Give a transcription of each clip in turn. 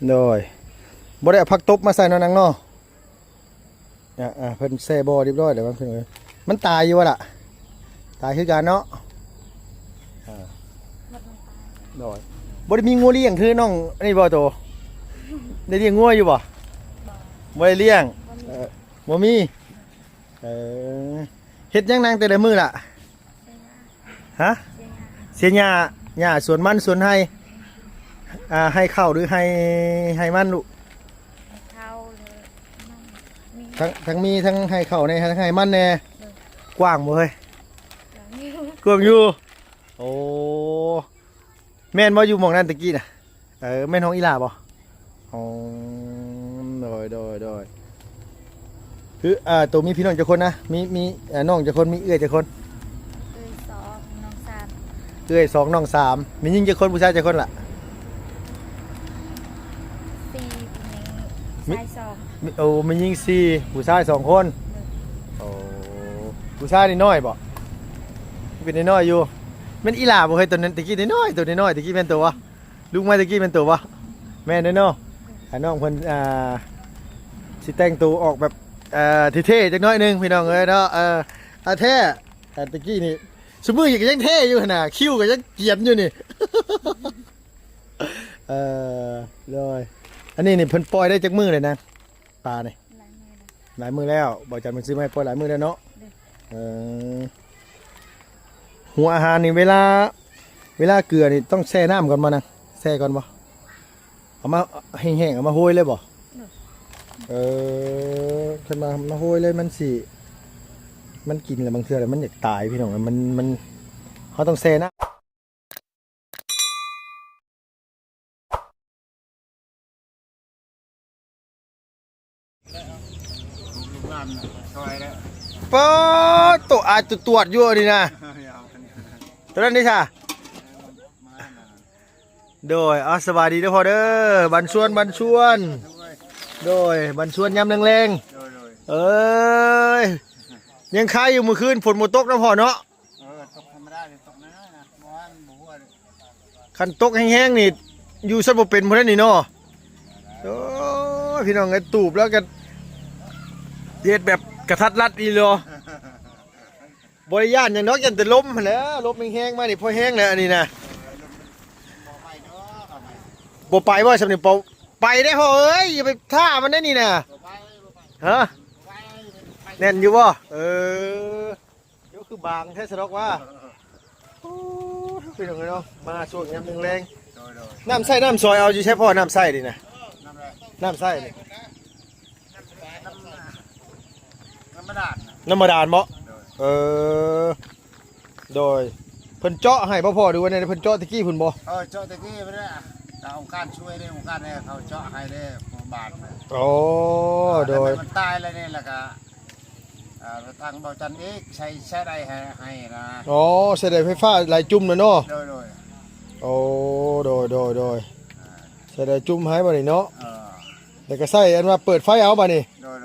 โดยบ่ได้เอาผักตบมาใส่เนาะนางเนาะเพิ่นแซ่บ่เรียบร้อยแล้วเพิ่นมันตายอยู่ว่ะล่ะตายคือกันเนาะโดยบ่ได้มีงัวเลี้ยงคือน้องอันนี้บ่โตได้เลี้ยงงัวอยู่บ่บ่ได้เลี้ยงบ่มีเฮ็ดยังนางแต่ละมื้อล่ะฮะเสียหญ้าสวนมันสวนให้ให้ข้าวหรือให้มันลูกทั้งมีทั้งให้ข้าวในทั้งให้มันแน่กว้างบ่เฮ้ยกว้างอยู่โอ้แม่นบ่อยู่หม่องนั้นตะกี้น่ะแม่นของอีหล่าบ่อ๋อโดยคือตัวมีพี่น้องจักคนนะมีน้องจักคนมีเอื้อยจักคนเอื้อย2น้อง3มีหญิงจักคนผู้ชายจักคนล่ะ4ผู้หญิงชาย2โอ้มีหญิง4ผู้ชาย2คนโอ้ผู้ชายนี่น้อยบ่เป็นน้อยอยู่แม่นอีหล่าบ่เคยตัวนั้นตะกี้น้อยตัวน้อยตะกี้แม่นตัววะลูกไม้ตะกี้แม่นตัววะแม่นเนาะน้องเพิ่นสิแต่งตัวออกแบบเท่ๆจักหน่อยนึงพี่น้องเอ้ยเนาะแท้ตะกี้นี่สมือก็ยังเท่อยู่หั่นน่ะคิ้วก็ยังเกียนอยู่นี่เลยอันนี้นี่เพิ่นปล่อยได้จักมื้อเลยนะปลานี่หลายมื้อแล้วบ่จันมันซื้อมาให้ปล่อยหลายมื้อแล้วเนาะหัวอาหารนี่เวลาเกลือนี่ต้องแช่น้ำก่อนบ่นะแช่ก่อนบ่เอามาแห้งๆเอามาโรยเลยบ่ขึ้นมาโรยเลยมันกินแล้วบางเทื่อแล้วมันอยากตายพี่น้องมันเขาต้องแช่นะป๊อตัวอาจจะตรวจอยู่นี่นะตัวนั้นนี่ค่ะโดยสวัสดีเด้อพ่อเด้อบันชวนโดยบันชวนยำแรงๆยังคายอยู่เมื่อคืนฝนหมดตกนะพ่อเนาะตกธรรมดาเลยตกน้อยๆนะบ่ว่าบ่ฮู้เลยคันตกแห้งๆนี่อยู่ซะบ่เป็นพุ่นนี่เนาะโอ้พี่น้องไอ้ตูบแล้วก็เฮ็ดแบบกระทัดรัดอีหลอบริยานอย่างน้อยยันแต่ล้มหั่นแหละลมแห้งๆมานี่พอแห้งแล้วอันนี้นะบ่ไปบ่สำนี่บ่ไปได้พ่อเอ้ยอย่าไปท่ามันได้นี่นะฮะแน่นอยู่บ่เดี๋ยวคือบางแท้สะดอกว่าพี่น้องเนาะมาช่วงยามแรงๆน้ำใส่น้ำซอยเอาอยู่ใช่พ่อน้ำใส่ดินะน้ำใส่นี่น้ำบาดาลบ่โดยเพิ่นเจาะให้พ่อดูว่าเนี่ยเพิ่นเจาะตะกี้เพิ่นบ่เจาะตะกี้ไปได้องค์การช่วยได้องค์การเนี่ยเขาเจาะให้ได้บาทโอ้โดยมันตายแล้วนี่แหละก็ทางเบาจันอีกใช้ได้ให้นะใช้ได้ไฟฟ้าหลายจุ่มเนาะโดยโอ้โดยใช้ได้จุ่มให้บ่นี่เนาะแล้วก็ใช้อันว่าเปิดไฟเอาบ่นี่โดย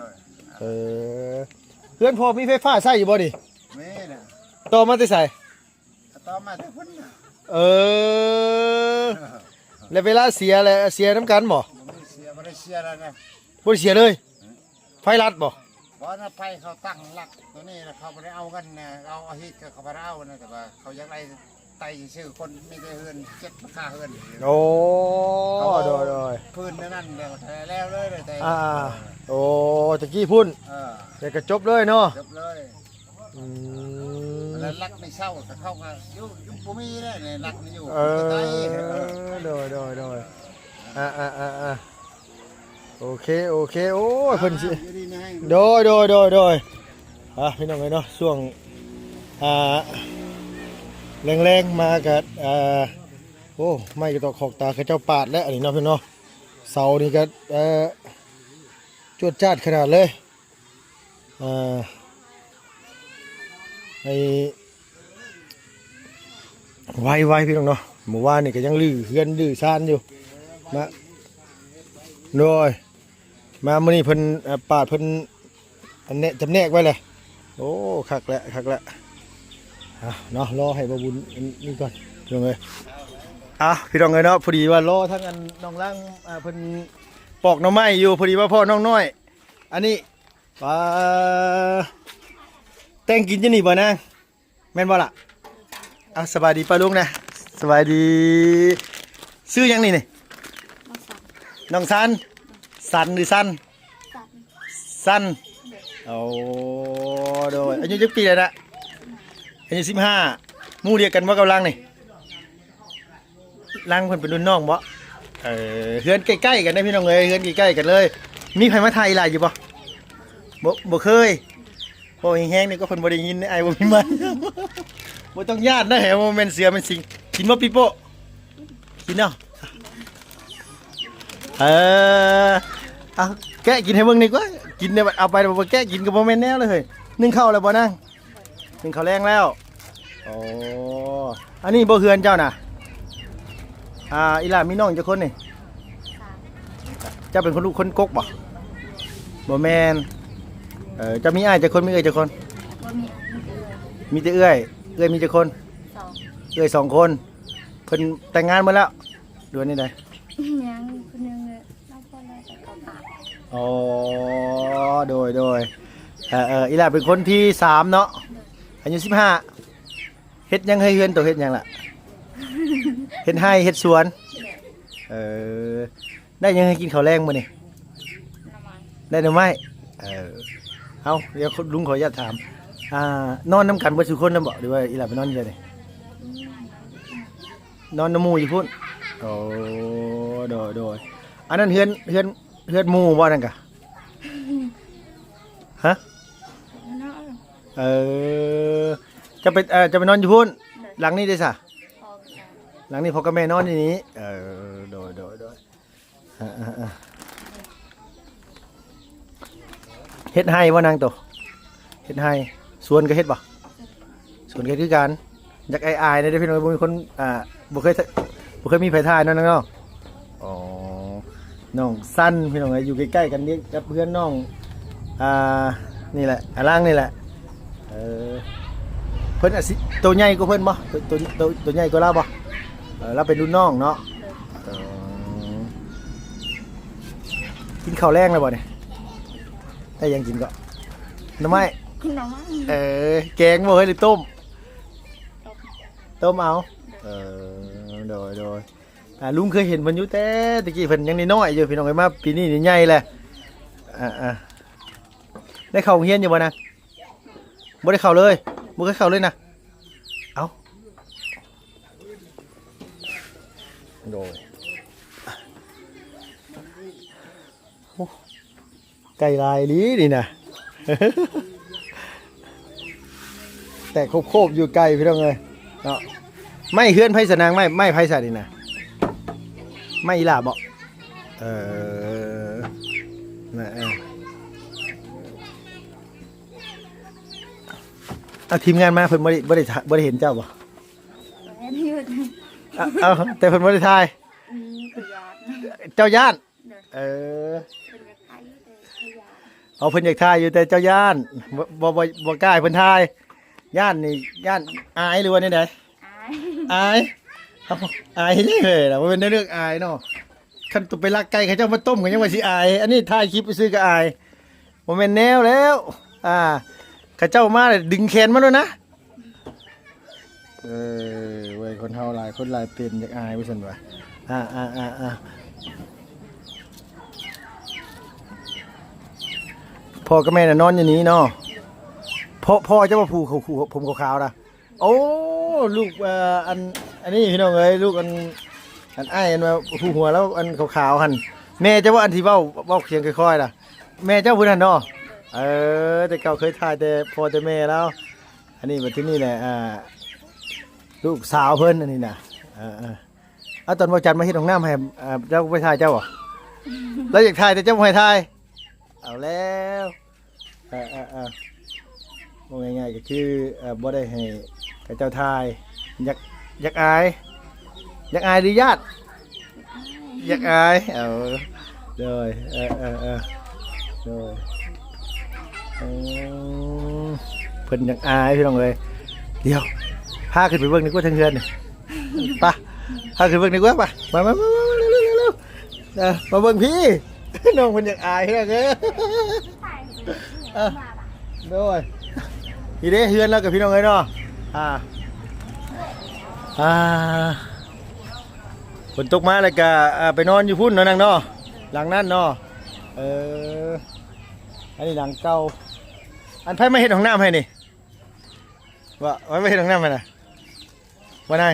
เพื่อนพ่อมีไฟฟ้าใช้อยู่บ่นี่มีน่ะต่อมาแต่ไสต่อมาแต่พุ่นแล้วเวลาเสียน้ำกันบ่บ่ได้เสียแล้วนะบ่ได้เสียเลยไฟลัดบ่นะไฟเขาตั้งหลักตัวนี้นะเขาไม่ได้เอากันนะเอาฮิตเขาไม่ได้เอานะแต่ว่าเขาอยากได้ไต่ชื่อคนมีแต่เฮือน7ราคาเฮือนโอ้โดยพื้นนั่นแล้วเลยแต่โอ้ตะกี้พุ่นแต่ก็จบเลยเนาะจบเลยแล้วรักไม่เศร้าแต่เข้ามายุ่งปุมีเนี่ยรักไม่อยู่โดยโอเคโอ้เพิ่นสิโดยพี่น้องเอ้ยเนาะช่วงแรงๆมากับโอ้ไม่ก็ต้องขอกตาเขาเจ้าปาดแล้วอันนี้เนาะพี่น้องเสานี่ก็จวดจ้าดขนาดเลยไอ้ไวพี่น้องเนาะเมื่อวานนี่ก็ยังลื้อเฮือนลื้อซานอยู่มาโดยมามื้อนี้เพิ่นปาดเพิ่นอันนี้จำแนกไว้เลยโอ้คักแล้วเนาะรอให้บ่บุญนี่ก่อนเพิ่นเอ้ย พี่น้องเอ้ยเนาะพอดีว่ารอทั้งอันน้องล่างเพิ่นปอกหน่อไม้อยู่พอดีว่าพ่อน้องน้อยอันนี้ปลาแต่งกินจะนี่บ่นางแม่นบ่ล่ะสบายดีป้าลุงนะสบายดีชื่อยังนี่นี่น้องซันสันหรือซันซันโอ้โดยอายุจักปีแล้วนะอายุ15หมู่เดียวกันบ่กับลังนี่ลังเพิ่นเป็นรุ่นน้องบ่เฮือนใกล้ๆกันได้พี่น้องเอ้ยเฮือนใกล้ๆกันเลยมีไผมาไทยหลายอยู่บ่เคยโอ้แห้งๆนี่ก็เพิ่นบ่ได้ยินไอ้บ่มีมันบ่ต้องญาตินะแหมบ่แม่นเสือแม่นสิงกินบ่ปิโป้กินเนาะเอาแกะกินให้เบิ่งดีกว่ากินเนี่ยเอาไปบ่แกะกินก็บ่แม่นแนวเลยเฮ้ยนึ่งข้าวแล้วบ่นางนึ่งข้าวแรงแล้วโอ้อันนี้บ่เฮือนเจ้าน่ะอีหล่ามีน้องจักคนนี่เจ้าเป็นคนลูกคนกกบ่แม่นจะมีอ้ายจักคนมีเอ้ยจักคนมีแต่เอ้ยมีจักคนเอ้ย2คนเพิ่นแต่งงานหมดแล้วดูนี่ได้ยังคนนึงเราพอแล้วแต่ก็ปากอ๋อโดยอีหล่าเป็นคนที่3เนาะอายุ15เฮ็ดยังให้เฮือนตัวเฮ็ดยังล่ะเฮ็ดให้เฮ็ดสวนได้ยังให้กินข้าวแรงมื้อนี่ได้หรือไม่เอาเดี๋ยวลุงขออนุญาตถามนอนน้ำกันบ่ทุกคนนำบ่หรือว่าอีหล่าไปนอนอยู่ไสนี่นอนน้ำหมู่อยู่พุ่นโอ้โดยอันนั้นเฮือนหมู่บ่นั่นกะฮะจะไปนอนอยู่พุ่นหลังนี้ได้ซะหลังนี้พ่อกับแม่นอนที่นี้โดยเฮ็ดให้บ่นางโตเฮ็ดให้สวนก็เฮ็ดบ่สวนก็คือกันอยากอายๆได้พี่น้องบ่มีคนบ่เคยมีไผทายเนาะน้องอ๋อน้องสั้นพี่น้องอยู่ใกล้ๆกันนี่กับเพื่อนน้องนี่แหละล่างนี่แหละเพิ่นตัวใหญ่กว่าเพิ่นบ่ตัวใหญ่กว่าเราบ่เราเป็นรุ่นน้องเนาะกินข้าวแรงแล้วบ่เนี่ยได้ยังกินก็น้ำไม้แกงบ่เฮ้ยหรือต้มเอาโดยลุงเคยเห็นเพิ่นอยู่แต่ตะกี้เพิ่นยังน้อยๆอยู่พี่น้องเอ้ยมาปีนี้นี่ใหญ่แหละได้เข้าโรงเรียนอยู่บ่นะบ่ได้เข้าเลยบ่เคยเข้าเลยนะเอ้าโดยไก่ลายนี้นี่นะ แต่โคบอยู่ไกลพี่น้องเอ้ยเนาะไม่เฮือนไผสนางไม่ไผซะนี่นะไม่อีหล่าบ่นะทีมงานมาเพิ่นบ่ได้เห็นเจ้าบ่แต่เพิ่นบ่ได้ถ่ายเจ้าย่านเอาเพิ่นอยากถ่ายอยู่แต่เจ้าย่านบ่กล้าให้เพิ่นถ่ายย่านนี่ย่านอายหรือว่าแนวใดอายเลยล่ะบ่เป็นเรื่องอายเนาะคันตุไปลักไก่เขาเจ้ามาต้มกันยังว่าสิอายอันนี้ถ่ายคลิปไปซื้อก็อายบ่แม่นแนวแล้วเขาเจ้ามาดึงแขนมาด้วยนะเว้ยคนเฮาหลายคนหลายเป็นอยากอายว่าซั่นว่าพ่อกับแม่น่ะนอนอยู่นี้เนาะพ่อเจ้าว่าผู้ผมขาวๆนะโอ้ลูกอันนี้พี่น้องเอ้ยลูกอันอ้ายอันว่าผู้หัวแล้วอันขาวๆหั่นแม่เจ้าว่าอันที่เว้าเสียงค่อยๆน่ะแม่เจ้าผู้นั้นเนาะแต่เก่าเคยถ่ายแต่พ่อแต่แม่แล้วอันนี้มาที่นี่แหละลูกสาวเพิ่นอันนี้นะตอนวันจันทร์มาเฮ็ดของน้ำให้เจ้าไปถ่ายเจ้าเหรอแล้วอยากถ่ายแต่เจ้าไม่ถ่ายเอาแล้วง่ายๆก็คือบ่ได้ให้กับเจ้าถ่ายอยากอายหรือญาติอยากอายเลยเพิ่นอยากอายพี่น้องเลยเดี๋ยวพาขึ้นไปเบิ่งนึกว่าทางเฮือนนี่ปะ พาขึ้นเบิ่งดีกว่าป่ะมาเร็วมาเบิ่งพี่ น้องเพิ่นอยากอายเฮ้ยเอ้ย ถ่ายมาป่ะ โดยพี่เด้เฮือนแล้วกับพี่น้องเอ้ยเนาะฝนตกมาแล้วก็ไปนอนอยู่พุ่นเนาะนางเนาะหลังนั้นเนาะอันนี้หลังเก่าอันไผมาเฮ็ดห้องน้ำให้นี่ว่าไว้มาเฮ็ดห้องน้ำให้น่ะว่านาง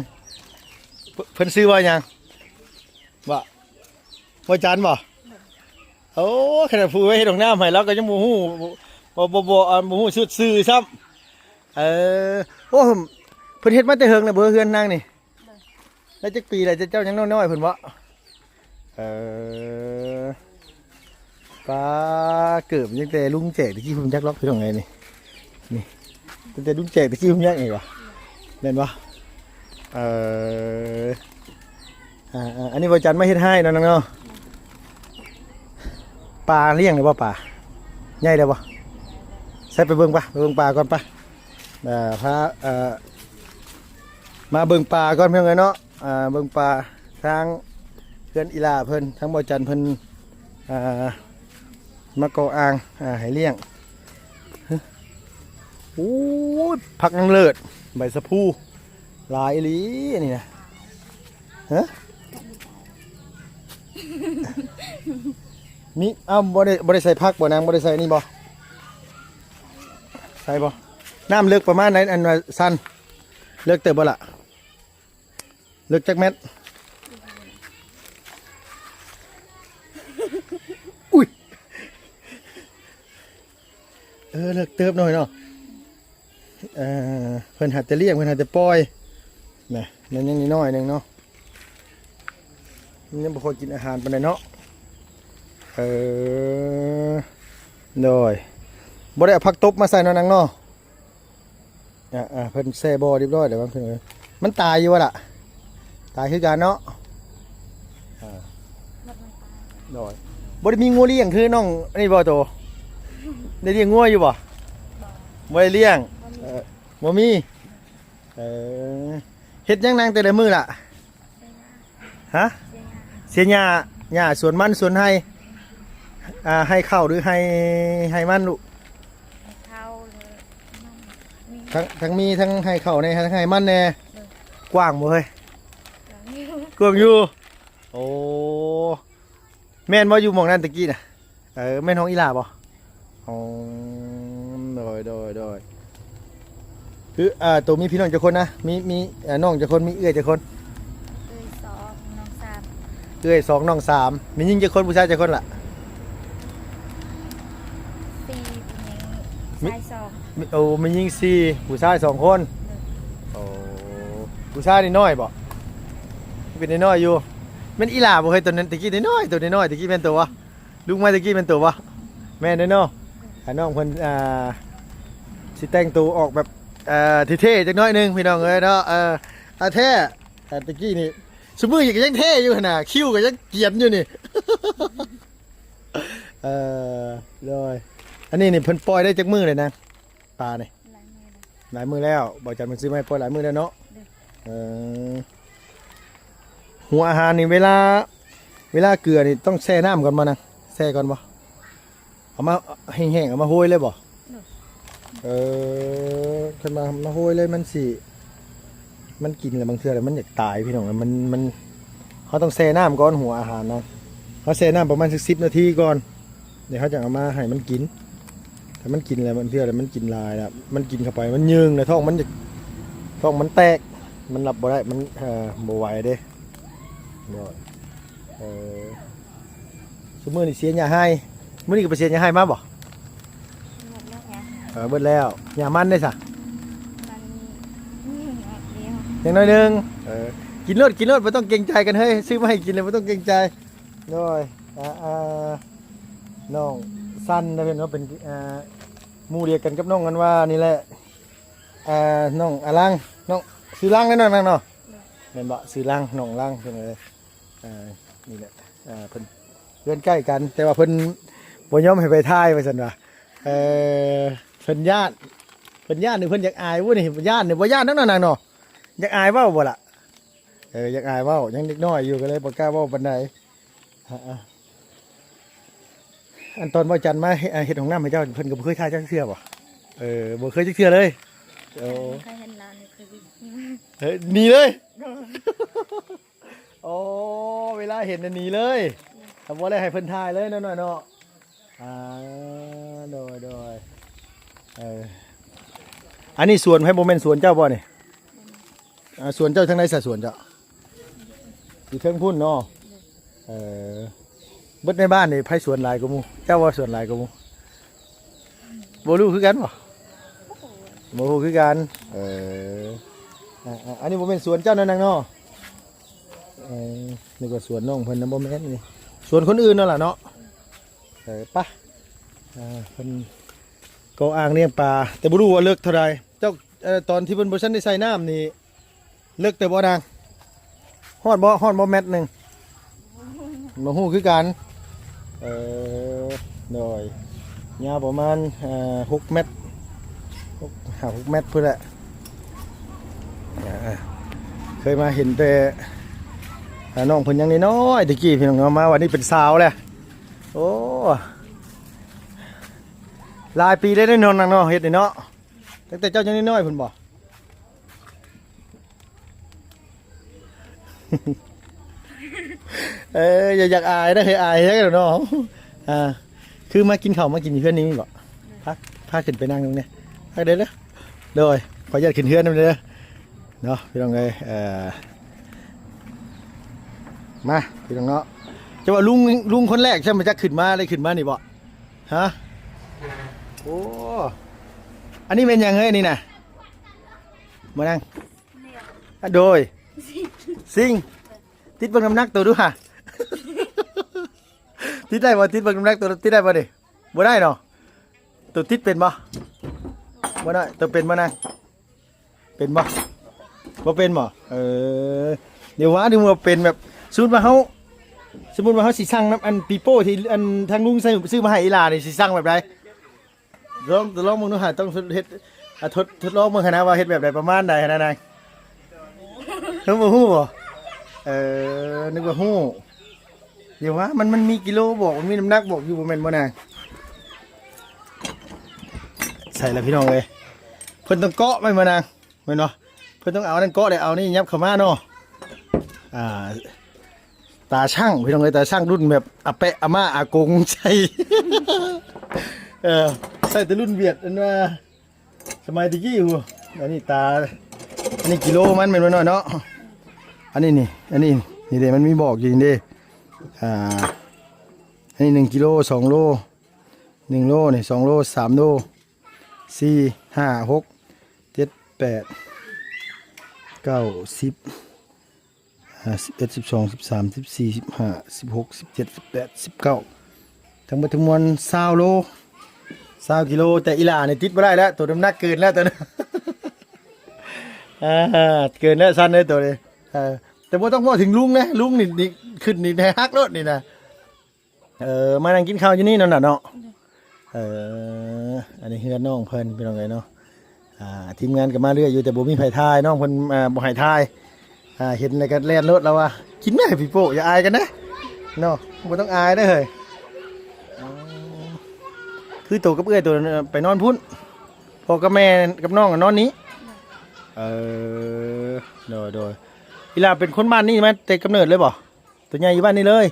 เพิ่นซื้อว่าหยังว่าจันบ่โอ้ขนาดผู้ไว้เฮ็ดห้องน้ำให้แล้วก็ยังบ่ฮู้บ่ฮู้ชื่อซ้ำโอ้เพิ่นเฮ็ดมาแต่เฮิงน่ะเบ่เฮือนนางนี่แล้วจักปีแล้วเจ้ายังน้อยๆเพิ่นบ่ปลาเกิบยังแต่ลุงแจกตะกี้ผมยักล็อกพี่ตรงไงนี่ตั้งแต่ลุงแจกตะกี้ผมยักไงวะเห็นปะอันนี้บริจาคไม่เฮ็ดให้น้องเนาะปลาเลี้ยงเลยป่ะปลาใหญ่เลยป่ะใส่ไปเบิ่งปะไปเบิ่งปลาก่อนปะพระมาเบิ่งปลาก่อนเพื่อนเลยเนาะเบิ่งปลาทางเพื่อนอีลาเพิ่นทั้งบริจาคเพิ่นมะกอกอ่างให้เลี้ยงโอ้ผักนังเลิศใบสะพูลายอีหลีนี่นะฮะมีบ่ได้ใส่ผักบ่นางบ่ได้ใส่นี่บ่ใส่บ่น้ำเลือกประมาณไหนอันว่าสั้นเลือกเติบบ่ล่ะเลือกจักเม็ดอุ้ยเลือกเติบหน่อยเนาะเพิ่นหัดจะเลี้ยงเพิ่นหัดจะปล่อยนะนั่นยังนิดหน่อยนึงเนาะยังบ่ค่อยกินอาหารปานใดเนาะโดยบ่ได้เอาผักตบมาใส่เนาะนางเนาะเพิ่นแซ่บ่เรียบร้อยเดี๋ยวมันเพิ่นมันตายอยู่ว่ะล่ะตายคือกันเนาะโดยบ่ได้มีงูเลี้ยงคือน้องนี่บ่โตได้เลี้ยงงัวอยู่บ่บ่ได้เลี้ยงบ่มีเฮ็ดยังนางแต่ละมื้อล่ะฮะเสียหญ้าสวนมันสวนให้ให้ข้าวหรือให้มันลูก เข้าเลยมี ทั้งมีทั้งให้ข้าวในทั้งให้มันแน่กว้างบ่เฮ้ย นิ้ว กว้างอยู่โอ้แม่นบ่อยู่หม่องนั้นตะกี้น่ะแม่นของอีหล่าบ่อ๋อโดยคือตัวมีพี่น้องจักคนนะมีน้องจักคนมีเอื้อยจักคน สองน้องสาม เอื้อย2น้อง3มีหญิงจักคนผู้ชายจักคนล่ะ สี่ผู้หญิงชายสอง มีหญิง4ผู้ชาย2คนโอ้ผู้ชายนี่น้อยบ่เป็นน้อยอยู่แม่นอีหล่าบ่เคยตัวนั้นตะกี้น้อยตะกี้แม่นตัววะลูกไม้ตะกี้แม่นตัววะแม่นเนาะน้องเพิ่นสิแต่งตัวออกแบบเท่ๆจักหน่อยนึงพี่น้องเอ้ยเนาะแท้ตะกี้นี่สมือยังเท่อยู่ขนาดคิ้วก็ยังเกียมอยู่นี่ เลยอันนี้นี่เพิ่นปล่อยได้จักมือเลยนะปลาเนี่ย หลายมือเลย หลายมือแล้วบอกจันมันซื้อมาให้ปล่อยหลายมือแล้วเนาะหัวอาหารนี่เวลาเกลือนี่ต้องแช่น้ำก่อนมานะแช่ก่อนบ่เอามาแห้งๆเอามาโรยเลยบ่ขึ้นมาโรยเลยมันกินแล้วบางเทื่อแล้วมันอยากตายพี่น้องมันเขาต้องแช่น้ำก่อนหัวอาหารนะเขาแช่น้ำประมาณ10 นาทีก่อนเดี๋ยวเขาจะเอามาให้มันกินถ้ามันกินแล้วมันเทื่อแล้วมันกินลายแล้วมันกินเข้าไปมันยืงแล้วท้องมันแตกมันรับบ่ได้มันบ่ไหวเด้สมมื้อนี่เสียหญ้าให้มื้อนี้ก็ไปเสียหญ้าให้มาบ่ หมดแล้วไง เบิดแล้วหญ้ามันได้ซะ มันนี่เดียว อย่างน้อยนึงกินรสบ่ต้องเกรงใจกันเฮ้ยซื้อมาให้กินเลยบ่ต้องเกรงใจน้อยน้องสั้นนะเพิ่นว่าเป็นหมู่เดียวกันกับน้องกันว่านี่แหละน้องอลังน้องซื้อลังแน่นอนเนาะแม่นบ่ซื้อลังน้องลังเพิ่นเลยนี่แหละเพิ่นเพื่อนใกล้กันแต่ว่าเพิ่นบ่ยอมให้ไปถ่ายว่าซั่นว่าเพิ่นญาตินี่เพิ่นอยากอายบ่นี่ญาตินี่บ่ญาติทั้งนั้นน่ะเนาะอยากอายเว้าบ่ล่ะ อยากอายเว้ายังเด็กน้อยอยู่ก็เลยบ่กล้าเว้าปานใดอันตอนบ่จันมาเฮ็ดของน้ำให้เจ้าเพิ่นก็บ่เคยทายจักเทื่อบ่บ่เคยจักเทื่อเลยโอ้ เคยเห็นเราเนี่ยเคยวิ่ง หนีเลยโอ้เวลาเห็นน่ะหนีเลยถ้าบ่ได้ให้เพิ่นทายเลยน้อยๆเนาะโดยอันนี้สวนให้บ่แม่นสวนเจ้าบ่นี่สวนเจ้าทางไหนซะสวนเจ้าอยู่เทิงพุ่นเนาะเบิดในบ้านนี่ไผสวนหลายกว่าหมู่เจ้าว่าสวนหลายกว่าหมู่บ่รู้คือกันบ่บ่รู้คือกันอันนี้บ่แม่นสวนเจ้านั่นนางเนาะนึกว่าสวนน้องเพิ่นน่ะบ่แม่นนี่สวนคนอื่นนั่นล่ะเนาะปะเพิ่นก็อ่างเลี้ยงปลาแต่บ่รู้ว่าเลิกเท่าใดเจ้าตอนที่เพิ่นบ่ทันได้ใส่น้ำนี่เลิกแต่บ่นางฮอดบ่แมตหนึงบ่ฮู้คือกันโดยยาวประมาณ6 เมตร6 เมตรพุ่นแหละเคยมาเห็นแต่น้องเพิ่นยังน้อยๆตะกี้พี่น้องมาวันนี้เป็นสาวแล้วโอ้หลายปีได้นอนนางเนาะเฮ็ดนี่เนาะตั้งแต่เจ้ายังน้อยๆเพิ่นบ่อยากอายนะเคยอายแล้วกันเนาะคือมากินข้าวมากินเพื่อนนี้มั้งบ่พาขึ้นไปนั่งตรงนี้พักเด้อโดยขออนุญาตขึ้นเพื่อนนั่นเลยเนาะพี่น้องเลยมาพี่น้องเนาะจะว่าลุงคนแรกใช่ไหมจะขึ้นมาได้ขึ้นมานี่บ่ฮะโอ้อันนี้เป็นยังไงนี่นะมานั่งโดยซิงติดเบิ่งน้ำหนักตัวดูฮะติดได้บ่ติดเบิ่งน้ำหนักตัวติดได้บ่ดิบ่ได้เนาะตัวติดเป็นบ่ได้ตัวเป็นบ่นั่งเป็นบ่เป็นบ่เดี๋ยวว่าดูว่าเป็นแบบสมมุติว่าเฮาสิสั่งน้ำอันปีโป้ที่อันทางลุงซื้อมาให้อีหลานี่สิสั่งแบบใดลองมึงดูหาต้องเฮ็ดทดลองมึงนะว่าเฮ็ดแบบใดประมาณใดนะนายฮู้บ่ฮู้บ่นึกว่าฮู้เดี๋ยวว่ามันมีกิโลบอกมันมีน้ำหนักบอกอยู่บ่แม่นบ่นางใส่แล้วพี่น้องเอ้ยเพิ่นต้องเกาะไว้บ่นางแม่นบ่เพิ่นต้องเอานั่นเกาะได้เอานี่ยับเข้ามาเนาะตาช่างพี่น้องเอ้ยตาช่างรุ่นแบบอาเปะอาม่าอากงใช่ใส่แต่รุ่นเวียดอันว่าสมัยตะกี้อยู่อันนี้ตาอันนี้กิโลมันแม่นบ่น้อยเนาะอันนี้นี่เด้มันมีบอกอยู่นี่เด้อันนี้1 กิโล 2 โล 1 โลนี่2 โล 3 โล 4 5 6 7 8 9 10 11 12 13 14 15 16 17 18 19ทั้งหมดทั้งมวล20 โล 20 กิโลแต่อีหล่าเนี่ยติดไม่ได้แล้วตัวน้ำหนักเกินแล้วตัวนั้นเกินแล้วสั้นเลยตัวนี้แต่ว่าต้องพูดถึงลุงนะลุงนี่ขึ้นนี่ในฮักรถนี่นะมานั่งกินข้าวอยู่นี่นั่นน่ะเนาะอันนี้เฮือนน้องเพิ่นเป็นยังไงเนาะทีมงานก็มาเรื่อยอยู่แต่บ่มีไผทายน้องเพิ่นบ่ให้ทายเห็นอะไรกันแล่นรถแล้วว่ากินแม่พี่โป้อย่าอายกันนะเนาะบ่ต้องอายได้อเฮ้ยคือตัวกับเอื้อยตัวไปนอนพุ่นพ่อกับแม่กับน้องนอนนี้โดยอีหลาเป็นคนบ้านนี่มั้ยแต่กำเนิดเลยบ่ตัวใหญ่อยู่บ้านนี่เลย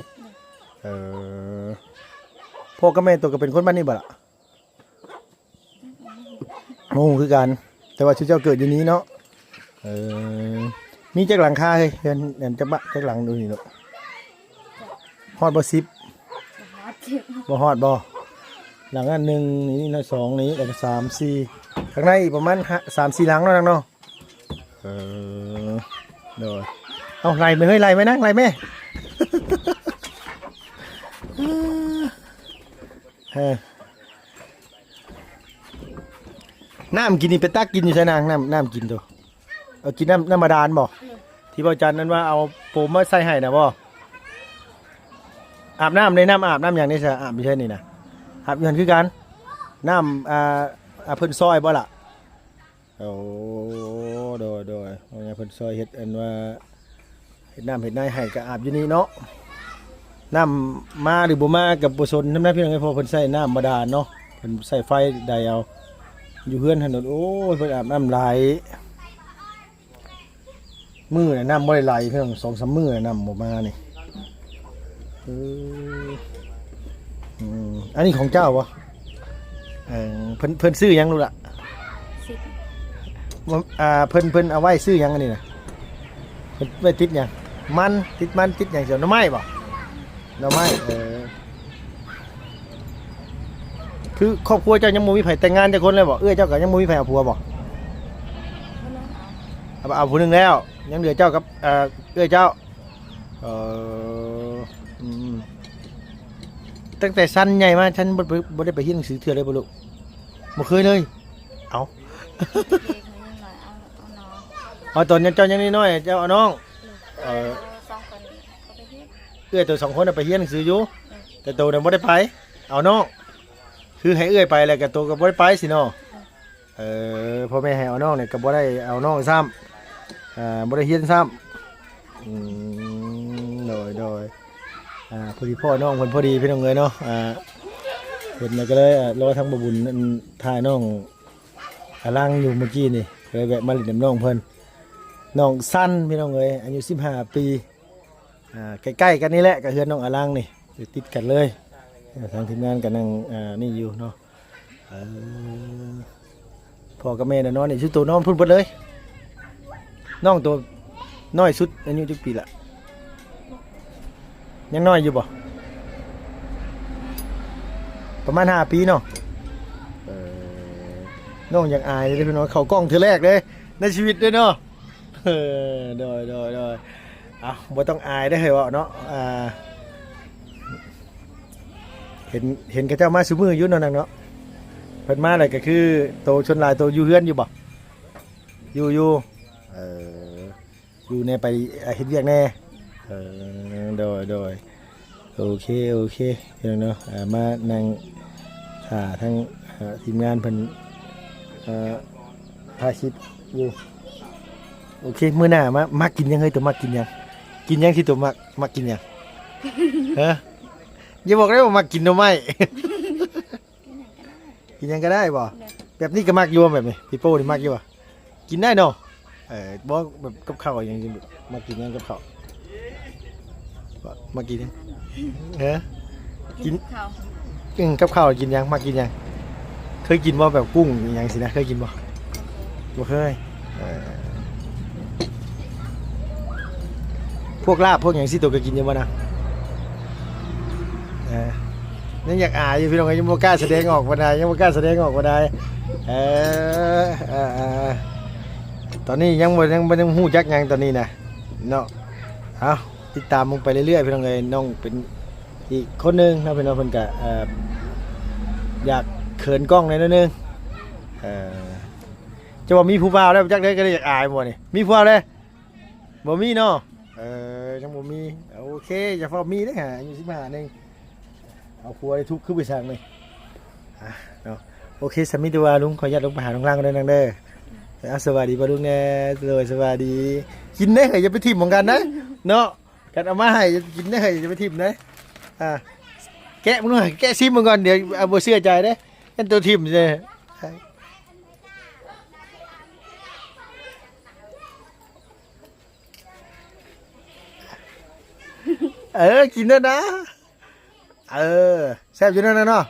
พ่อกับแม่ตัวก็เป็นคนบ้านนี่บ่ล่ะโอ้คือกันแต่ว่าชื่อเจ้าเกิดอยู่นี้เนาะมีจักหลังคาเฮ้ยเห็นจักบะจักหลังดูนี่เนาะฮอดบ่10บ่ฮอดบ่หลังอัน1นี่นะ2นี้แล้วก็3 4ข้างในอีกประมาณ3-4หลังเนาะเนาะโดยเอาไล่ไปเฮ้ยไล่ไหมนะไล่แม่น้ำกินนี่เป็นตักกินอยู่ใช่นางน้ำกินตัวกินน้ำบาดาลบ่ที่พ่อจันนั้นว่าเอาโฟมมาใส่ให้นะบ่อาบน้ำในน้ำอาบน้ำอย่างนี้ใช่อาบไม่ใช่นี่นะอาบอย่างคือกันน้ำเพิ่นซอยบ่ล่ะโอ้โดยเพิ่นซอยเฮ็ดอันว่า เฮ็ดน้ำเฮ็ดนายให้ก็อาบอยู่นี่เนาะน้ำมาหรือบ่มากับบ่สนน้ำหน้าพี่น้องไอ้พ่อเพิ่นใช้น้ำบาดาลเนาะเพิ่นใช้ไฟใดเอาอยู่เฮือนถนนโอ้ยเพิ่นอาบน้ำไหลมื้อน่ะน้ำบ่ได้ไหลเพิ่น2-3 มื้อน่ะน้ำบ่มานี่อันนี้ของเจ้าบ่เพิ่นซื้อหยังลูกล่ะ สิบ เพิ่นเอาไว้ซื้อหยังอันนี้น่ะเพิ่นไว้ติดหยังมันติดหยังเสียวหน่อไม้บ่หน่อไม้คือครอบครัวเจ้ายังบ่มีไผแต่งงานจักคนเลยบ่เจ้าก็ยังบ่มีไผเอาผัวบ่ คนนึงเอา เอาผู้หนึงแล้วยังเหลือเจ้ากับเจ้าตั้งแต่สั้นใหญ่มาฉันบ่ได้ไปเรียนหนังสือเทื่อเลยบ่ลูกบ่เคยเลยเอา เด็กคนนึงหน่อยเอาน้อง ตอนเจ้ายังน้อยๆเจ้าเอาน้อง สองคนเขาไปเฮ็ด ตัว2คนน่ะไปเรียนหนังสืออยู่แต่โตน่ะบ่ได้ไปเอาน้องคือให้ไปแล้วก็โตก็บ่ได้ไปสิเนาะพ่อแม่ให้เอาน้องเนี่ยก็บ่ได้เอาน้องซ้ำบ่ได้เรียนซ้ำโดยพอดีพ่อน้องเพิ่นพอดีพี่น้องเอ้ยเนาะเพิ่นก็เลยรอทางบ่บุญถ่ายน้องลังอยู่เมื่อกี้นี่เลยแวะมาเล่นน้ำน้องเพิ่นน้องสั้นพี่น้องเอ้ยอายุ15 ปีใกล้ๆกันนี่แหละกับเฮือนน้องอลังนี่ติดกันเลยทางทีมงานกันนั่งนี่อยู่เนาะพ่อกับแม่น่ะนอนนี่ชื่อตัวน้องพุ่นเบิดเลยน้องตัวน้อยสุดอายุจักปีละยังน้อยอยู่บ่ประมาณ5 ปีเนาะน้องอยากอายเลยพี่น้องเขากล้องเธอแรกเลยในชีวิตด้วยเนาะโดยบ่ต้องอายได้เหรอเนาะเห็นกระเจ้ามาซุมืออยู่เนาะเนาะเพิ่นมาอะไรก็คือโตชนลายโตอยู่เฮือนอยู่บ่อยู่อยู่ในไปเฮ็ดเวียกแน่โดยโอเคพี่น้องเนาะมานั่งทั้งทีมงานเพิ่นพาชิดอยู่โอเคมื้อหน้ามากินยังเฮ้ยตัวมากินยังที่ตัวมากินยังฮะอย่าบอกได้ว่ามากินหน่อไม้ กินยังก็ได้บ่แบบนี้ก็มักอยู่แบบนี้พี่โป้นี่มักอยู่บ่กินได้เนาะบ่แบบกับข้าวอย่างนี้มากินยังกับข้าวมากินยังกิน ข้าว กับข้าวกินยังมากินยังเคยกินบ่แบบกุ้งอย่างสินะเคยกินบ่เคยพวกลาบพวกอย่างสิตัวก็กินอยู่บ่นะยังอยากอายอยู่พี่น้องยังบ่กล้าแสดงออกบ่ได้ยังบ่กล้าแสดงออกบ่ได้ตอนนี้ยังบ่ฮู้จักหยังตอนนี้นะเนาะเอาติดตามมึงไปเรื่อยๆพี่น้องเอ้ยน้องเป็นอีกคนนึงนะพี่น้องเพิ่นก็อยากเขินกล้องหน่อยนึงจะว่ามีผู้บ่าวแล้วจักได้ก็ได้อยากอายบ่นี่มีผู้บ่าวเลยบ่มีเนาะยังบ่มีโอเคอย่าฟ้ามีเด้อหาอายุ15นึงเอาผัวได้ทุกข์คือไปสั่งเลยเนาะโอเคสามีตัวลุงขออนุญาตลงไปหาน้องล่างกันด้วยนางเด้อสวัสดีป่ะลุงแน่สวัสดีกินได้เหรออย่าไปทิ่มเหมือนกันนะเนาะกันเอามาให้กินได้เหรออย่าไปทิ่มนะแกะมึงหน่อยแกะซิมมึงก่อนเดี๋ยวเอาบ่เชื่อใจเด้เป็นตัวทิ่มเลยกินได้นะแซ่บอยู่นั่นนะเนาะ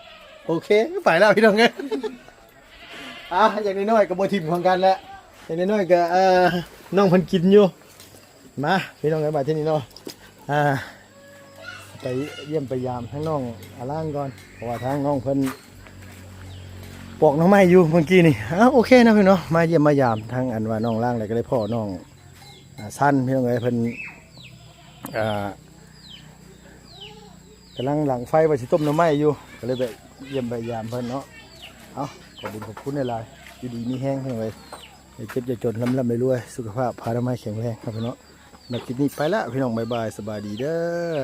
โอเคไปแล้วพี่น้องเอ้ยอย่างน้อยๆก็บ่ทิ่มของกันแล้วอย่างน้อยๆก็น้องเพิ่นกินอยู่มาพี่น้องเอ้ยมาที่นี่เนาะไปเยี่ยมไปยามทั้งน้องอาล่างก่อนเพราะว่าทางน้องเพิ่นปอกน้องไม้อยู่เมื่อกี้นี่โอเคนะพี่น้องมาเยี่ยมมายามทางอันว่าน้องล่างเลยก็เลยพ่อน้องสั้นพี่น้องเอ้ยเพิ่นกำลังหลังไฟไปสิต้มน้ำไม้อยู่ก็เลยไปเยี่ยมไปยามเพิ่นเนาะขอบคุณในไลน์อยู่ดีมีแห้งเพิ่นเลยเจ็บจะจนลำรวยสุขภาพพารามัยแข็งแรงครับพี่น้องนักกินนี่ไปละพี่น้องบ๊ายบายสบายดีเด้อ